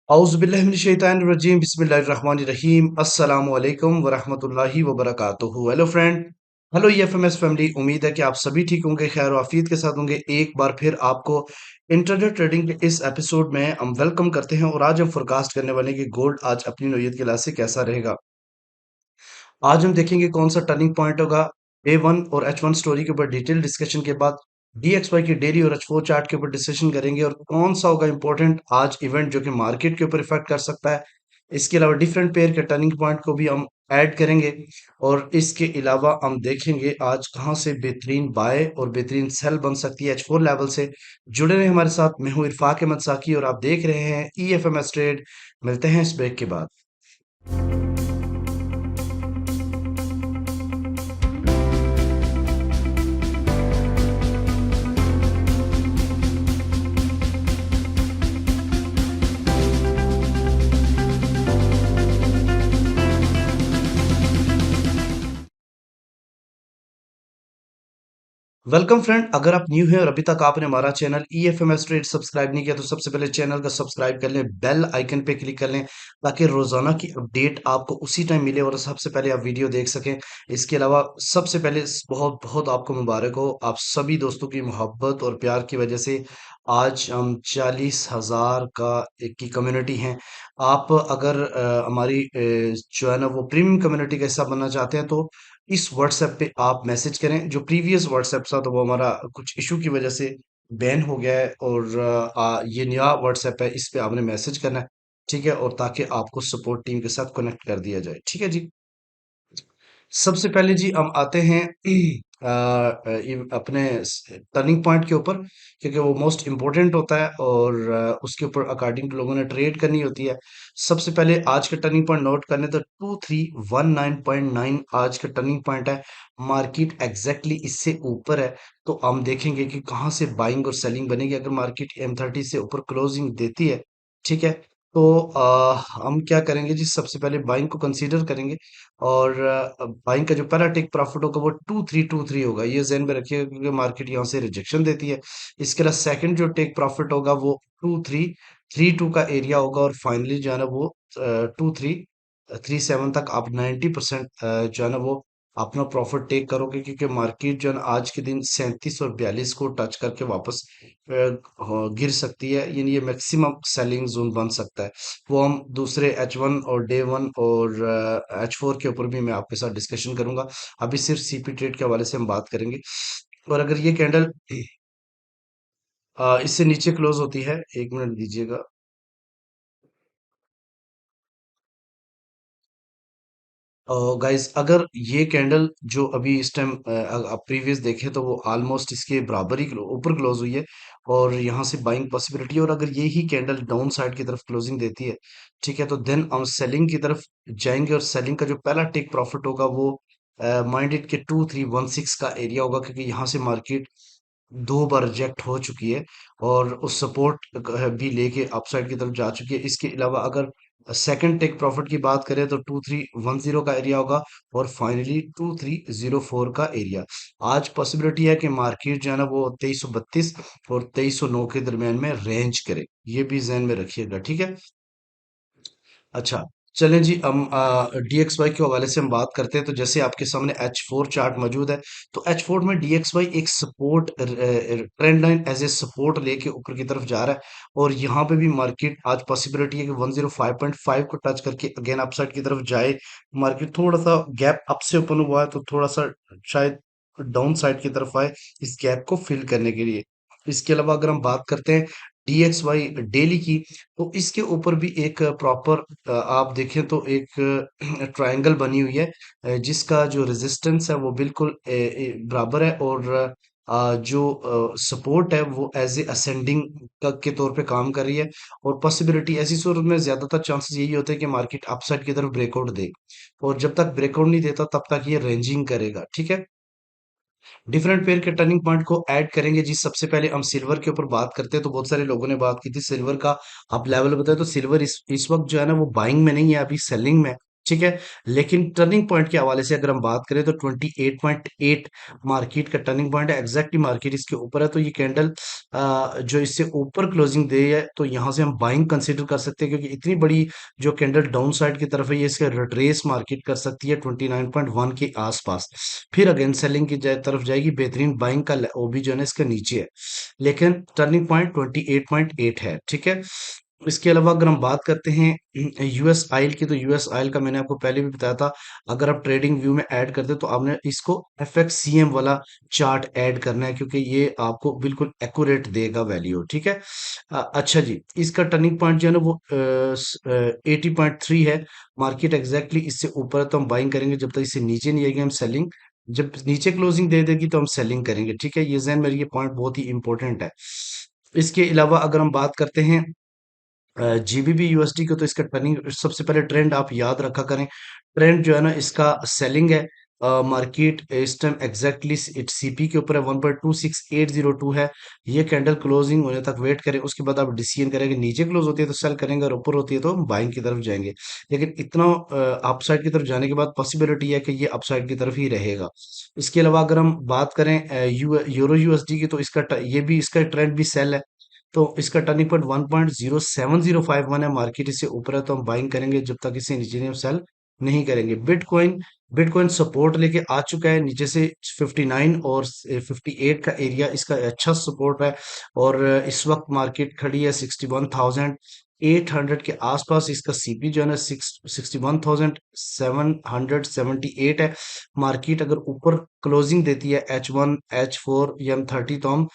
औज़ुबिल्लाहिमिनश्शैतानिर्रजीम बिस्मिल्लाहिर्रहमानिर्रहीम अस्सलामु अलैकुम वरहमतुल्लाहि वबरकातुहू। Hello friend, hello EFMS family. उम्मीद है कि आप सभी ठीक होंगे, खैर आफियत के साथ होंगे। एक बार फिर आपको इंटरनेट ट्रेडिंग के इस एपिसोड में हम वेलकम करते हैं और आज हम फोरकास्ट करने वाले हैं कि गोल्ड आज अपनी नौयत के लिहाज से कैसा रहेगा। आज हम देखेंगे कौन सा टर्निंग पॉइंट होगा। A1 और H1 स्टोरी के ऊपर डिटेल डिस्कशन के बाद DXY की डेली और H4 चार्ट के ऊपर डिस्कशन करेंगे और कौन सा होगा इंपॉर्टेंट आज इवेंट जो कि मार्केट के ऊपर इफेक्ट कर सकता है। इसके अलावा डिफरेंट पेयर के टर्निंग पॉइंट को भी हम ऐड करेंगे और इसके अलावा हम देखेंगे आज कहां से बेहतरीन बाय और बेहतरीन सेल बन सकती है H4 लेवल से। जुड़े रहे हमारे साथ। मैं हूं इरफाक अहमद साकी और आप देख रहे हैं EFMS ट्रेड। मिलते हैं इस ब्रेक के बाद। वेलकम फ्रेंड, अगर आप न्यू हैं और अभी तक आपने हमारा चैनल EFMS ट्रेड सब्सक्राइब नहीं किया तो सबसे पहले चैनल का सब्सक्राइब कर लें, बेल आइकन पे क्लिक कर लें ताकि रोजाना की अपडेट आपको उसी टाइम मिले और सबसे पहले आप वीडियो देख सकें। इसके अलावा सबसे पहले बहुत बहुत आपको मुबारक हो, आप सभी दोस्तों की मोहब्बत और प्यार की वजह से आज हम 40,000 का एक की कम्युनिटी हैं। आप अगर हमारी जो है ना वो प्रीमियम कम्युनिटी का हिस्सा बनना चाहते हैं तो इस व्हाट्सएप पे आप मैसेज करें। जो प्रीवियस व्हाट्सएप था तो वो हमारा कुछ इशू की वजह से बैन हो गया है और ये नया व्हाट्सएप है, इस पे आपने मैसेज करना है। ठीक है, और ताकि आपको सपोर्ट टीम के साथ कनेक्ट कर दिया जाए। ठीक है जी। सबसे पहले जी हम आते हैं अपने टर्निंग पॉइंट के ऊपर, क्योंकि वो मोस्ट इम्पोर्टेंट होता है और उसके ऊपर अकॉर्डिंग टू लोगों ने ट्रेड करनी होती है। सबसे पहले आज का टर्निंग पॉइंट नोट करने तो 2319.9 आज का टर्निंग पॉइंट है। मार्केट एग्जैक्टली इससे ऊपर है तो हम देखेंगे कि कहाँ से बाइंग और सेलिंग बनेगी। अगर मार्केट M30 से ऊपर क्लोजिंग देती है, ठीक है, तो हम क्या करेंगे जी, सबसे पहले बाइंग को कंसीडर करेंगे और बाइंग का जो पहला टेक प्रॉफिट होगा वो 2323 होगा। ये ज़हन में रखिएगा क्योंकि मार्केट यहाँ से रिजेक्शन देती है। इसके अलावा सेकंड जो टेक प्रॉफिट होगा वो 2332 का एरिया होगा और फाइनली जो है ना वो 2337 तक आप 90% जो है ना वो अपना प्रॉफिट टेक करोगे, क्योंकि मार्केट जो है ना आज के दिन 37 और 42 को टच करके वापस गिर सकती है, यानी ये मैक्सिमम सेलिंग जोन बन सकता है। वो हम दूसरे H1 और डे 1 और H4 के ऊपर भी मैं आपके साथ डिस्कशन करूंगा। अभी सिर्फ CP ट्रेड के हवाले से हम बात करेंगे। और अगर ये कैंडल इससे नीचे क्लोज होती है, एक मिनट दीजिएगा। गाइस, अगर ये कैंडल जो अभी इस टाइम आप प्रीवियस देखें तो वो ऑलमोस्ट इसके बराबर ही ऊपर क्लोज हुई है और यहाँ से बाइंग पॉसिबिलिटी है। और अगर ये ही कैंडल डाउन साइड की तरफ क्लोजिंग देती है, ठीक है, तो देन हम सेलिंग की तरफ जाएंगे और सेलिंग का जो पहला टेक प्रॉफिट होगा वो माइंडेड के 2316 का एरिया होगा, क्योंकि यहाँ से मार्केट दो बार रिजेक्ट हो चुकी है और उस सपोर्ट भी लेके अपसाइड की तरफ जा चुकी है। इसके अलावा अगर सेकंड टेक प्रॉफिट की बात करें तो 2310 का एरिया होगा और फाइनली 2304 का एरिया। आज पॉसिबिलिटी है कि मार्केट जो है ना वो 2332 और 2309 के दरमियान में रेंज करे, ये भी जहन में रखिएगा। ठीक है। अच्छा, चलें जी, हम DXY के हवाले से हम बात करते हैं। तो जैसे आपके सामने H4 चार्ट मौजूद है, तो H4 में DXY एक support trend line as a support लेके ऊपर की तरफ जा रहा है और यहाँ पे भी मार्केट आज पॉसिबिलिटी है कि 105.5 को टच करके अगेन अपसाइड की तरफ जाए। मार्केट थोड़ा सा गैप अप से ओपन हुआ है तो थोड़ा सा शायद डाउन साइड की तरफ आए इस गैप को फिल करने के लिए। इसके अलावा अगर हम बात करते हैं DXY डेली की, तो इसके ऊपर भी एक प्रॉपर आप देखें तो एक ट्रायंगल बनी हुई है, जिसका जो रेजिस्टेंस है वो बिल्कुल बराबर है और जो सपोर्ट है वो एज ए असेंडिंग के तौर पे काम कर रही है। और पॉसिबिलिटी ऐसी सूरत में ज्यादातर चांसेस यही होते हैं कि मार्केट अपसाइड की तरफ ब्रेकआउट दे और जब तक ब्रेकआउट नहीं देता तब तक ये रेंजिंग करेगा। ठीक है। डिफरेंट पेयर के टर्निंग पॉइंट को ऐड करेंगे जी। सबसे पहले हम सिल्वर के ऊपर बात करते हैं। तो बहुत सारे लोगों ने बात की थी सिल्वर का, आप लेवल बताए तो सिल्वर इस वक्त जो है ना वो बाइंग में नहीं है, अभी सेलिंग में है। ठीक है। लेकिन टर्निंग पॉइंट के हवाले से अगर हम बात करें तो 28.8 मार्केट का टर्निंग पॉइंट है, एग्जैक्टली मार्केट इसके ऊपर है। तो ये कैंडल जो इससे ऊपर क्लोजिंग दे है तो यहाँ से हम बाइंग कंसीडर कर सकते हैं, क्योंकि इतनी बड़ी जो कैंडल डाउन साइड की तरफ है ये इसका रिट्रेस मार्केट कर सकती है 29.1 के आसपास, फिर अगेन सेलिंग की तरफ जाएगी। बेहतरीन बाइंग का वो भी जो है ना इसका नीचे है, लेकिन टर्निंग पॉइंट 28.8 है, ठीक है। इसके अलावा अगर हम बात करते हैं यूएस आयल की, तो यूएस आयल का मैंने आपको पहले भी बताया था, अगर आप ट्रेडिंग व्यू में ऐड करते हो तो आपने इसको एफएक्ससीएम वाला चार्ट ऐड करना है, क्योंकि ये आपको बिल्कुल एक्यूरेट देगा वैल्यू, ठीक है। अच्छा जी, इसका टर्निंग पॉइंट जो है ना वो 80.3 है। मार्केट एग्जैक्टली इससे ऊपर है तो हम बाइंग करेंगे, जब तक इससे नीचे नहीं आएगी हम सेलिंग, जब नीचे क्लोजिंग दे देगी तो हम सेलिंग करेंगे, ठीक है। ये जहन में ये पॉइंट बहुत ही इंपॉर्टेंट है। इसके अलावा अगर हम बात करते हैं जीबीबी यूएसडी को, तो इसका टर्निंग, सबसे पहले ट्रेंड आप याद रखा करें। ट्रेंड जो है ना इसका सेलिंग है। मार्केट इस टाइम एग्जैक्टली इट सीपी के ऊपर है, 1.26802 है। ये कैंडल क्लोजिंग होने तक वेट करें, उसके बाद आप डिसीजन करेंगे, नीचे क्लोज होती है तो सेल करेंगे और ऊपर होती है तो हम बाइंग की तरफ जाएंगे। लेकिन इतना अपसाइड की तरफ जाने के बाद पॉसिबिलिटी है कि ये अपसाइड की तरफ ही रहेगा। इसके अलावा अगर हम बात करें यूरो यूएसडी की, तो इसका ये भी इसका ट्रेंड भी सेल है। तो इसका टर्निंग पॉइंट 1.07051 है। मार्केट इससे ऊपर है तो हम बाइंग करेंगे, जब तक इसे नीचे नहीं हम सेल नहीं करेंगे। बिटकॉइन बिटकॉइन सपोर्ट लेके आ चुका है नीचे से 59 और 58 का एरिया इसका अच्छा सपोर्ट है। और इस वक्त मार्केट खड़ी है 61,800 के आसपास। इसका सीपी जो है ना 61,778 है। मार्केट अगर ऊपर क्लोजिंग देती है H1 H4 या M30 तो हम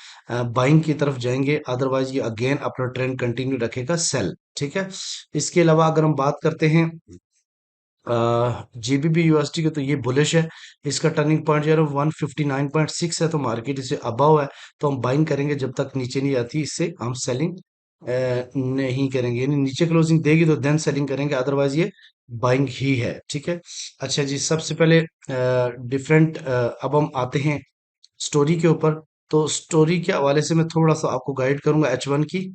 बाइंग की तरफ जाएंगे, अदरवाइज ये अगेन अपना ट्रेंड कंटिन्यू रखेगा सेल, ठीक है। इसके अलावा अगर हम बात करते हैं जीबीबी यूएसडी के, तो ये बुलिश है। इसका टर्निंग पॉइंट जो है 159.6 है, तो मार्केट इसे अबव है तो हम बाइंग करेंगे, जब तक नीचे नहीं आती इससे हम सेलिंग नहीं करेंगे। यानी नीचे क्लोजिंग देगी तो देन सेलिंग करेंगे, अदरवाइज ये बाइंग ही है, ठीक है। अच्छा जी, सबसे पहले डिफरेंट अब हम आते हैं स्टोरी के ऊपर। तो स्टोरी के हवाले से मैं थोड़ा सा आपको गाइड करूंगा H1 की।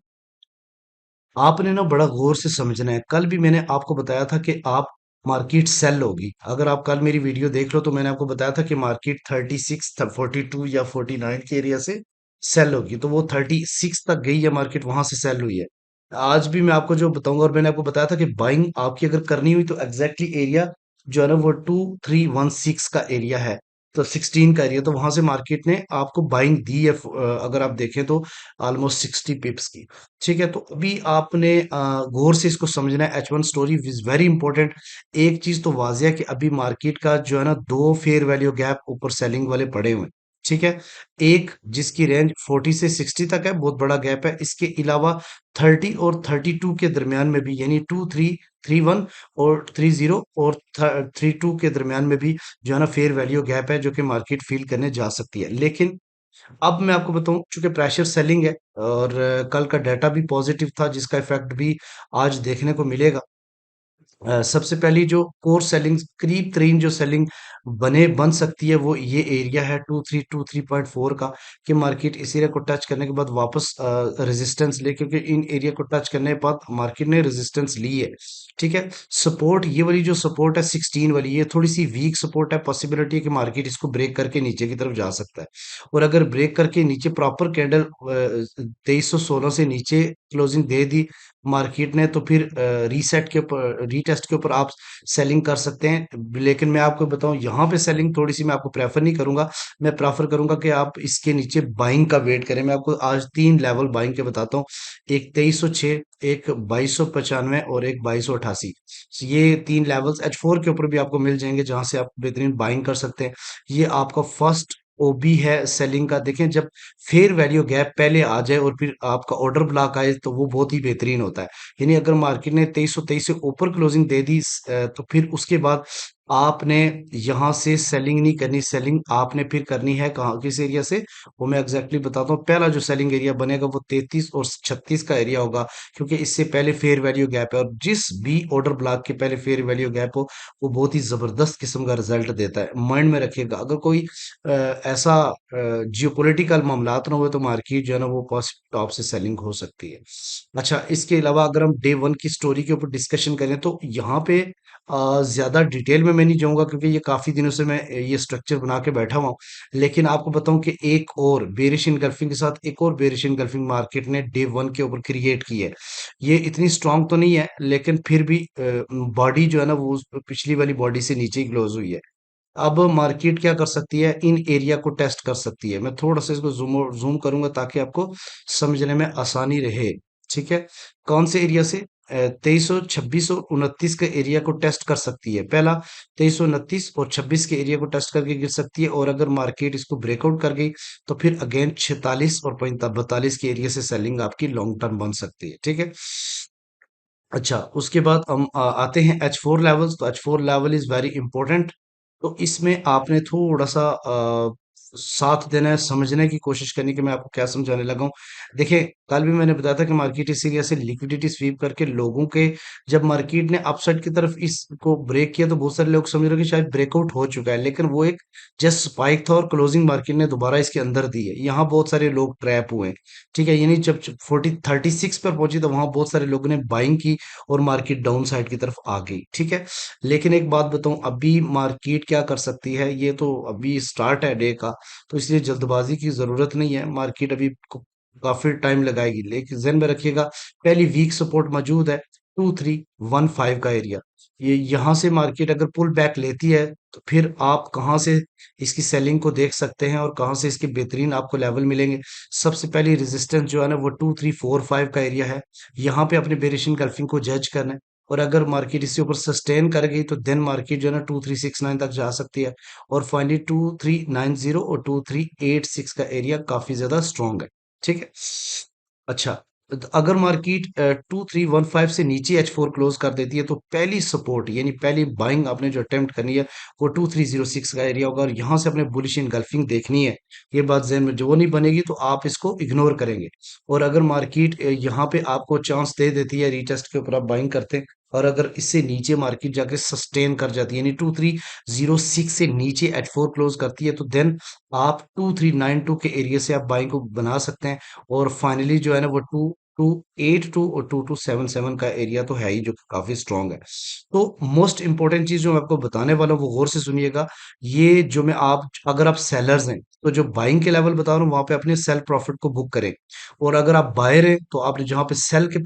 आपने ना बड़ा गौर से समझना है। कल भी मैंने आपको बताया था कि आप मार्केट सेल होगी। अगर आप कल मेरी वीडियो देख लो तो मैंने आपको बताया था कि मार्केट 36 42 या 49 के एरिया से सेल होगी, तो वो 36 तक गई है, मार्केट वहां से सेल हुई है। आज भी मैं आपको जो बताऊंगा, और मैंने आपको बताया था कि बाइंग आपकी अगर करनी हुई तो एग्जैक्टली एरिया जो है ना वो 2316 का एरिया है, तो 16 का एरिया, तो वहां से मार्केट ने आपको बाइंग दी है, अगर आप देखें तो ऑलमोस्ट 60 पिप्स की, ठीक है। तो अभी आपने गौर से इसको समझना है। H1 story is very important. एक चीज तो वाजिया है कि अभी मार्केट का जो है ना दो फेयर वैल्यू गैप ऊपर सेलिंग वाले पड़े हुए हैं, ठीक है। एक जिसकी रेंज 40 से 60 तक है, बहुत बड़ा गैप है। इसके अलावा 30 और 32 के दरमियान में भी, यानी 2331 और 30 और 32 के दरमियान में भी जो है ना फेयर वैल्यू गैप है, जो कि मार्केट फील करने जा सकती है। लेकिन अब मैं आपको बताऊं, चूंकि प्रेशर सेलिंग है और कल का डाटा भी पॉजिटिव था, जिसका इफेक्ट भी आज देखने को मिलेगा। सबसे पहली जो कोर सेलिंग, करीब तरीन जो सेलिंग बन सकती है, वो ये एरिया है 2323.4 का, कि मार्केट इस एरिया को टच करने के बाद वापस रेजिस्टेंस ले, क्योंकि इन एरिया को टच करने के बाद मार्केट ने रेजिस्टेंस ली है, ठीक है। सपोर्ट, ये वाली जो सपोर्ट है 16 वाली, ये थोड़ी सी वीक सपोर्ट है। पॉसिबिलिटी है कि मार्केट इसको ब्रेक करके नीचे की तरफ जा सकता है, और अगर ब्रेक करके नीचे प्रॉपर कैंडल 2316 से नीचे क्लोजिंग दे दी मार्केट ने, तो फिर रीसेट के ऊपर, रीटेस्ट के ऊपर आप सेलिंग कर सकते हैं। लेकिन मैं आपको बताऊं, यहाँ पे सेलिंग थोड़ी सी मैं आपको प्रेफर नहीं करूंगा। मैं प्रेफर करूंगा कि आप इसके नीचे बाइंग का वेट करें। मैं आपको आज तीन लेवल बाइंग के बताता हूँ, एक 2306, एक 2295 और एक 2288। ये तीन लेवल्स H4 के ऊपर भी आपको मिल जाएंगे, जहां से आप बेहतरीन बाइंग कर सकते हैं। ये आपका फर्स्ट ओबी है सेलिंग का। देखें, जब फेयर वैल्यू गैप पहले आ जाए और फिर आपका ऑर्डर ब्लॉक आए तो वो बहुत ही बेहतरीन होता है। यानी अगर मार्केट ने 2323 से ऊपर क्लोजिंग दे दी, तो फिर उसके बाद आपने यहां से सेलिंग नहीं करनी। सेलिंग आपने फिर करनी है कहाँ, किस एरिया से, वो मैं एग्जैक्टली बताता हूँ। पहला जो सेलिंग एरिया बनेगा वो 33 और 36 का एरिया होगा, क्योंकि इससे पहले फेयर वैल्यू गैप है, और जिस भी ऑर्डर ब्लॉक के पहले फेयर वैल्यू गैप हो वो बहुत ही जबरदस्त किस्म का रिजल्ट देता है। माइंड में रखिएगा, अगर कोई ऐसा जियोपॉलिटिकल मामलात ना हुए तो मार्केट जो है ना वो टॉप से सेलिंग हो सकती है। अच्छा, इसके अलावा अगर हम डे वन की स्टोरी के ऊपर डिस्कशन करें तो यहाँ पे ज़्यादा डिटेल में मैं नहीं जाऊँगा क्योंकि ये काफ़ी दिनों से मैं ये स्ट्रक्चर बना के बैठा हुआ हूँ। लेकिन आपको बताऊँ कि एक और बेरिश एनगल्फिंग के साथ एक और बेरिश एनगल्फिंग मार्केट ने डे 1 के ऊपर क्रिएट की है। ये इतनी स्ट्रॉन्ग तो नहीं है, लेकिन फिर भी बॉडी जो है ना वो पिछली वाली बॉडी से नीचे ही क्लोज हुई है। अब मार्केट क्या कर सकती है, इन एरिया को टेस्ट कर सकती है। मैं थोड़ा सा इसको जूम करूंगा ताकि आपको समझने में आसानी रहे। ठीक है, कौन से एरिया से? 2300, 2600, 29 के एरिया को टेस्ट कर सकती है। पहला 2300, 29 और 26 के एरिया को टेस्ट करके गिर सकती है, और अगर मार्केट इसको ब्रेकआउट कर गई तो फिर अगेन 46 और 42 के एरिया से सेलिंग आपकी लॉन्ग टर्म बन सकती है। ठीक है। अच्छा, उसके बाद हम आते हैं H4 लेवल्स। तो H4 level is very important. तो इसमें आपने थोड़ा सा साथ देना है, समझने की कोशिश करनी कि मैं आपको क्या समझाने लगा हूँ। देखिए, कल भी मैंने बताया था कि मार्केट इस एरिया से लिक्विडिटी स्वीप करके लोगों के, जब मार्केट ने अपसाइड की तरफ इसको ब्रेक किया तो बहुत सारे लोग समझ रहे हैं कि शायद ब्रेकआउट हो चुका है, लेकिन वो एक जस्ट स्पाइक था और क्लोजिंग मार्केट ने दोबारा इसके अंदर दी है। यहाँ बहुत सारे लोग ट्रैप हुए हैं। ठीक है, यानी जब 36 पर पहुंची तो वहां बहुत सारे लोगों ने बाइंग की और मार्केट डाउन साइड की तरफ आ गई। ठीक है, लेकिन एक बात बताऊं, अभी मार्केट क्या कर सकती है, ये तो अभी स्टार्ट है डे का, तो इसलिए जल्दबाजी की जरूरत नहीं है। मार्केट अभी काफी टाइम लगाएगी, लेकिन ध्यान में रखिएगा पहली वीक सपोर्ट मौजूद है 2315 का एरिया। ये यहां से मार्केट अगर पुल बैक लेती है तो फिर आप कहां से इसकी सेलिंग को देख सकते हैं और कहां से इसके बेहतरीन आपको लेवल मिलेंगे। सबसे पहली रेजिस्टेंस जो है ना वो 2345 का एरिया है। यहाँ पे अपने बेरिश एनगल्फिंग को जज करना है, और अगर मार्केट इसके ऊपर सस्टेन कर गई तो देन मार्केट जो है ना 2369 तक जा सकती है, और फाइनली 2390 और 2386 का एरिया काफी ज्यादा स्ट्रॉन्ग है। ठीक है। अच्छा, तो अगर मार्केट 2315 से नीचे H4 क्लोज कर देती है तो पहली सपोर्ट यानी पहली बाइंग आपने जो अटेम्प्ट करनी है वो 2306 का एरिया होगा, और यहां से अपने बुलिश इनगल्फिंग देखनी है। ये बात ज़हन में, जो वो नहीं बनेगी तो आप इसको इग्नोर करेंगे। और अगर मार्केट यहाँ पे आपको चांस दे देती है, रीटेस्ट के ऊपर आप बाइंग करते हैं, और अगर इससे नीचे मार्केट जाके सस्टेन कर जाती है यानी 2306 से नीचे H4 क्लोज करती है, तो देन आप 2392 के एरिया से आप बाइंग को बना सकते हैं। और फाइनली जो है ना वो 2282 और 2277 का एरिया तो है ही, जो कि काफी स्ट्रांग है। तो मोस्ट इंपॉर्टेंट चीज जो मैं आपको बताने वाला हूँ वो गौर से सुनिएगा। ये जो मैं आप अगर आप सेलर्स हैं तो जो बाइंग के लेवल बता रहा हूँ वहां पे अपने सेल प्रॉफिट को बुक करें, और अगर आप बायर हैं तो आप जहां पे सेल के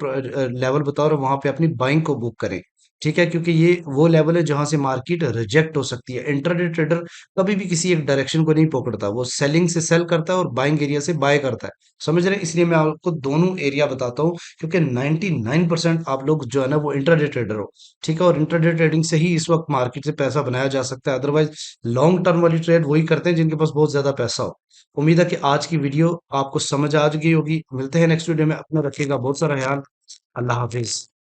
लेवल बता रहे हो वहां पे अपनी बाइंग को बुक करें। ठीक है, क्योंकि ये वो लेवल है जहां से मार्केट रिजेक्ट हो सकती है। इंट्राडे ट्रेडर कभी भी किसी एक डायरेक्शन को नहीं पकड़ता, वो सेलिंग से सेल करता है और बाइंग एरिया से बाय करता है। समझ रहे हैं? इसलिए मैं आपको दोनों एरिया बताता हूँ, क्योंकि 99% आप लोग जो है ना वो इंट्राडे ट्रेडर हो। ठीक है, और इंट्राडे ट्रेडिंग से ही इस वक्त मार्केट से पैसा बनाया जा सकता है, अदरवाइज लॉन्ग टर्म वाली ट्रेड वही करते हैं जिनके पास बहुत ज्यादा पैसा हो। उम्मीद है कि आज की वीडियो आपको समझ आ गई होगी। मिलते हैं नेक्स्ट वीडियो में। अपना रखिएगा बहुत सारा ख्याल। अल्लाह हाफिज।